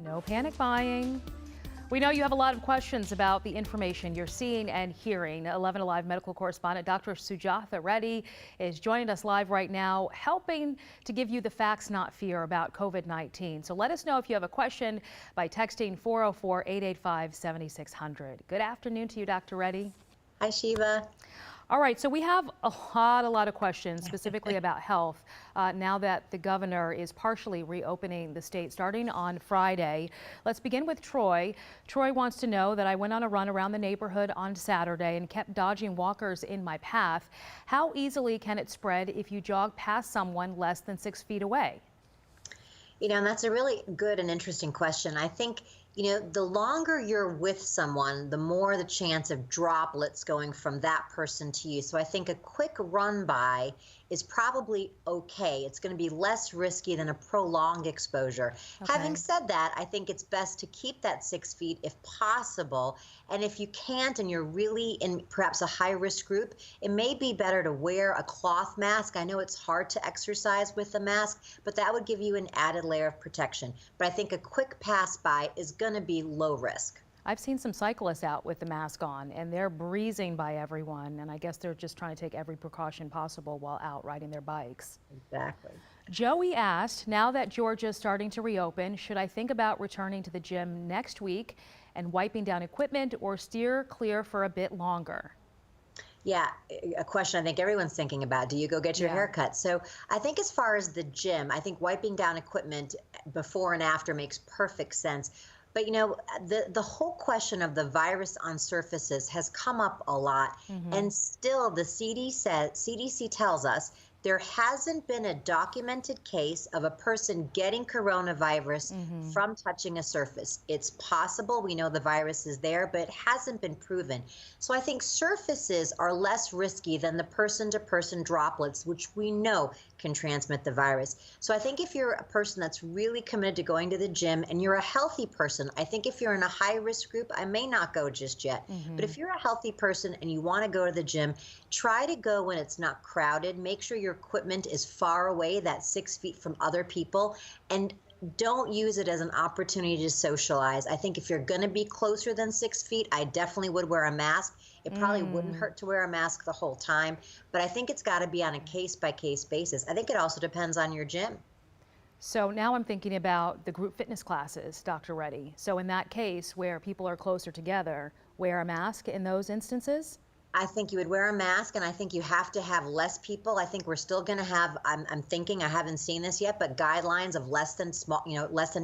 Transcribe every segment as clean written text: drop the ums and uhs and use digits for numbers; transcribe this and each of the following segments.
No panic buying. We know you have a lot of questions about the information you're seeing and hearing. 11 Alive medical correspondent Dr. Reddy is joining us live right now, helping to give you the facts, not fear, about COVID-19. So let us know if you have a question by texting 404-885-7600. Good afternoon to you, Dr. Reddy. Hi, Shiva. All right, so we have a lot of questions specifically about health now that the governor is partially reopening the state starting on Friday. Let's begin with Troy. Troy wants to know that I went on a run around the neighborhood on Saturday and kept dodging walkers in my path. How easily can it spread if you jog past someone less than 6 feet away? You know, and that's a really good and interesting question. I think, the longer you're with someone, the more the chance of droplets going from that person to you. So I think a quick run by is probably okay. It's going to be less risky than a prolonged exposure. Okay. Having said that, I think it's best to keep that 6 feet if possible. And if you can't and you're really in perhaps a high risk group, it may be better to wear a cloth mask. I know it's hard to exercise with a mask, but that would give you an added layer of protection. But I think a quick pass by is going to be low risk. I've seen some cyclists out with the mask on and they're breezing by everyone, and I guess they're just trying to take every precaution possible while out riding their bikes. Exactly. Joey asked, now that Georgia's starting to reopen, should I think about returning to the gym next week and wiping down equipment, or steer clear for a bit longer? Yeah, a question I think everyone's thinking about. Do you go get your haircut? So I think as far as the gym, I think wiping down equipment before and after makes perfect sense. But the whole question of the virus on surfaces has come up a lot. And still the CDC tells us there hasn't been a documented case of a person getting coronavirus from touching a surface. It's possible. We know the virus is there, but it hasn't been proven. So I think surfaces are less risky than the person-to-person droplets, which we know can transmit the virus. So I think if you're a person that's really committed to going to the gym and you're a healthy person, I think if you're in a high-risk group, I may not go just yet. But if you're a healthy person and you want to go to the gym, try to go when it's not crowded. Make sure your equipment is far away, that 6 feet from other people, and don't use it as an opportunity to socialize. I think if you're going to be closer than 6 feet, I definitely would wear a mask. It probably wouldn't hurt to wear a mask the whole time, but I think it's got to be on a case-by-case basis. I think it also depends on your gym. So now I'm thinking about the group fitness classes, Dr. Reddy. So in that case where people are closer together, wear a mask in those instances? I think you would wear a mask, and I think you have to have less people. I think we're still going to have, I'm thinking, I haven't seen this yet, but guidelines of less than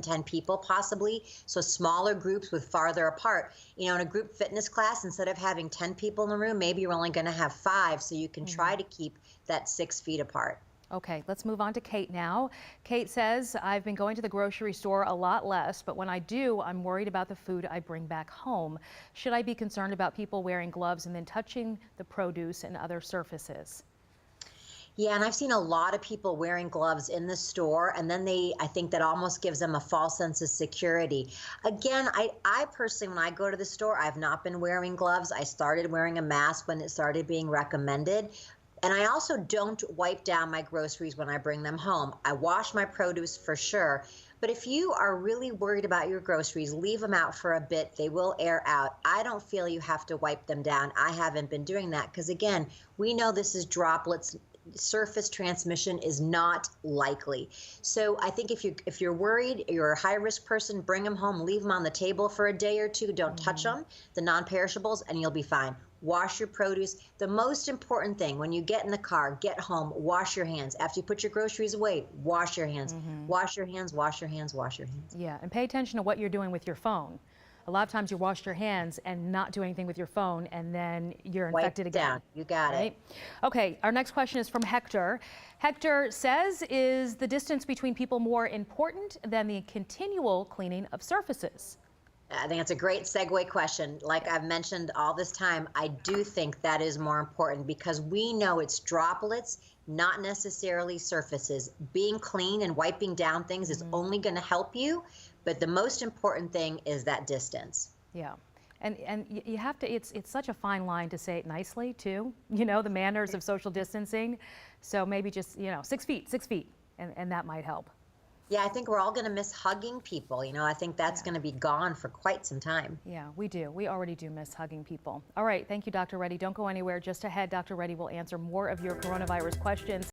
10 people possibly. So smaller groups with farther apart. In a group fitness class, instead of having 10 people in the room, maybe you're only going to have 5, so you can try to keep that 6 feet apart. Okay, let's move on to Kate now. Kate says, I've been going to the grocery store a lot less, but when I do, I'm worried about the food I bring back home. Should I be concerned about people wearing gloves and then touching the produce and other surfaces? Yeah, and I've seen a lot of people wearing gloves in the store, and then I think that almost gives them a false sense of security. Again, I personally, when I go to the store, I've not been wearing gloves. I started wearing a mask when it started being recommended. And I also don't wipe down my groceries when I bring them home. I wash my produce for sure. But if you are really worried about your groceries, leave them out for a bit. They will air out. I don't feel you have to wipe them down. I haven't been doing that because, again, we know this is droplets. Surface transmission is not likely. So I think if you're worried, you're a high-risk person, bring them home, leave them on the table for a day or two. Don't touch them, the non-perishables, and you'll be fine. Wash your produce. The most important thing, when you get in the car, get home, wash your hands. After you put your groceries away, wash your hands. Wash your hands, wash your hands, wash your hands. Yeah, and pay attention to what you're doing with your phone. A lot of times you wash your hands and not do anything with your phone, and then you're infected again. Down. You got it. Okay, our next question is from Hector. Hector says, is the distance between people more important than the continual cleaning of surfaces? I think it's a great segue question. Like I've mentioned all this time, I do think that is more important because we know it's droplets, not necessarily surfaces. Being clean and wiping down things is only going to help you, but the most important thing is that distance. Yeah. And you have to, it's such a fine line to say it nicely too, the manners of social distancing. So maybe just, 6 feet, and that might help. Yeah, I think we're all going to miss hugging people. I think that's Yeah. going to be gone for quite some time. Yeah, we do. We already do miss hugging people. All right. Thank you, Dr. Reddy. Don't go anywhere. Just ahead, Dr. Reddy will answer more of your coronavirus questions.